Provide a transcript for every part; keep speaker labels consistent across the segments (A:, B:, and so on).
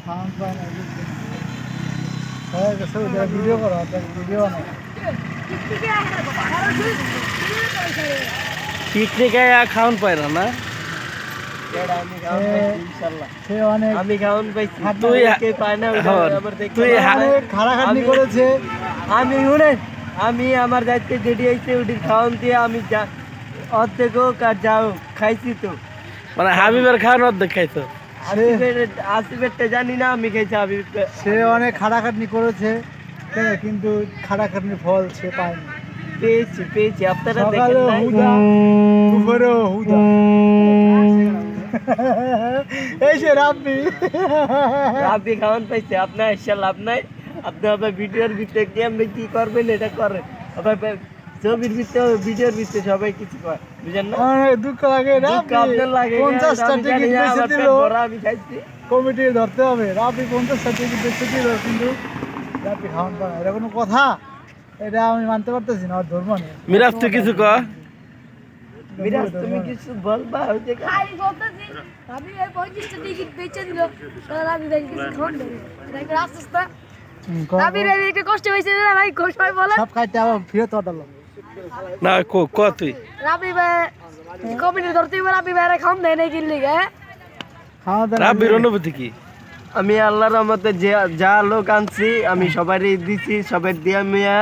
A: খাওয়ান পায় না ভিডিও করো ভিডিও বানাও
B: পিকনিকে খাওয়ান পায় না না
A: আমি খাওয়ান পাইছি
B: তুই তুই
A: খাটাখাটনি করেছে
C: আমি শুনেন আমি আমার দায়িত্বে যেটি হয়েছে ওটির খাওয়ান দিয়ে আমি অর্ধেক হোক আর যাও খাইছি তো
B: মানে হাবিবের খাওয়ান অর্ধেক খাইছো
C: আসিফেরটা জানি না আমি খাইছি হাবিব
A: সে অনেক খাটাখাটনি করেছে কিন্তু খাটাখাটনির ফল সে পায়নি
C: পেয়েছি আপনারা
A: সকালে
C: দেখেন নাই?
A: হুদা দুপুরেও হুদা এই সে
C: রাব্বি খাওয়ান পাইছে আপনার এসে লাভ নাই আপনি আবার ভিডিওর ভিতরে কেমনে কি করবেন এটা করেন আবার ছবির ভিতরে ভিডিওর ভিতরে সবাই কিছু করে বুঝেন না
A: অনেক দুঃখ লাগে
C: দুঃখ আপনার লাগে
A: 50টা টিকিট বেঁচে দিল
C: আমি খাইছি
A: কমিটি ধরতে হবে রাবি 50টা টিকিট বেঁচে দিল কিন্তু রাবি খাওয়ান পায় না এটা কোনো কথা এটা আমি মানতে পারতেছি না আর ধর্ম নেই
B: মিরাজ তুই কিছু কর
C: মিরাজ তুমি কিছু বলবা ওই যে
D: আমি বলতেছি আমি এই 25টা টিকিট বেচে দিল তাহলে আমি দেখি কিছু খাওয়ান দেবে এটা রাস্তা আমি রে একটু কষ্ট হয়েছে না ভাই সবাই বলে
A: সব খাইতে আবার ফিরে তো অটালো
B: না ক তুই
D: রাবি ভাই কমিটি ধরতে হবে রাবি ভাই খাওয়ান দেয় নাকি লিগে
A: খাওয়া
B: রাব্বির অনুভূতি কি
C: আমি আল্লাহর রহমতে যা লোক আনছি আমি সবারই দিছি সবাই দিয়া মিয়া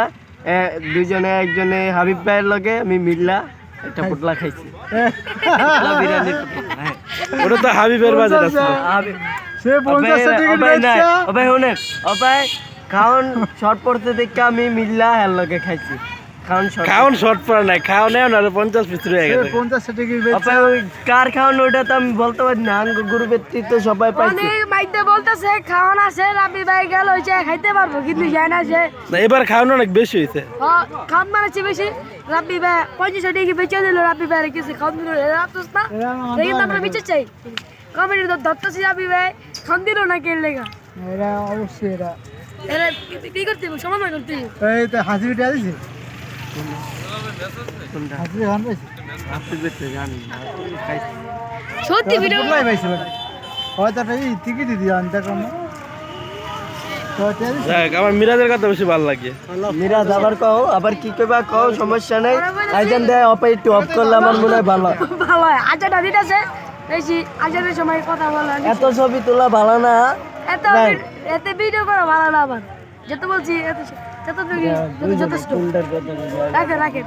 C: দুইজনে একজনে হাবিব ভাইয়ের লগে আমি মিল্লা একটা পোটলা খাইছি পোটলা বিরিয়ানির পোটলা, হ্যাঁ।
B: ওটা তো হাবিবের বাজার আছে
C: হাবিব
A: সে 50টা টিকিট বেচছে
C: অবাই শুনেন অবাই খাওন শর্ট পড়তে দেখে আমি মিল্লা হের লগে খাইছি
B: খাওন শর্ট পড়া নাই খাওন নেও না 50 পিস রয়ে গেছে
A: 50টা টিকিট বেচছে
C: অবাই ওই কার খাওন ওটা তো আমি বলতে পারি না আঙ্গ গ্রুপের তো সবাই পাইছে
D: অনেক মাইতে বলতেছে খাওয়ান আছে রাবি ভাই গেল হইছে খাইতে পারবো কিন্তু যায় না সে
B: না এবার খাওন অনেক বেশি হইছে
D: খাওয়ান মানাচ্ছে বেশি রাবি ভাই 50টা টিকিট বেচে দিল রাবি ভাই কিছু খাওয়ান দিল রাখছিস না কিন্তু আমরা বিচার চাই কমিটি ধরতেছি রাবি ভাই খাওয়ান দিল না কে লেগা
A: এরা অবশ্যই এরা
D: এরা কি করতে হবে সমাধান করতে হবে
A: এই তো হাসি পিঠে দিছি
C: কোনটা
A: হাসি খান পাইছি
C: আপনি বেঁচে জানি না খাইছি
D: সত্যি ভিডিও
A: পোটলাই পাইছি হয়তো একটা টিকিট দিয়ে আনতে কম
B: যাক আমার মিরাজের কথা বেশি ভালো লাগে
C: মিরাজ আবার কও আবার কি কইবা কও সমস্যা নাই আইজান দেয় অপাই একটু অফ করলে আমার মনে হয় ভালো
D: ভালো হয় আজাটা দিতেছে বেশি আজানের সময় কথা বলা
C: এত ছবি তোলা ভালো না
D: এত এত ভিডিও করা ভালো না আবার যেতে বলছি এত যথেষ্ট
C: সুন্দর কথা
D: রাখে রাখে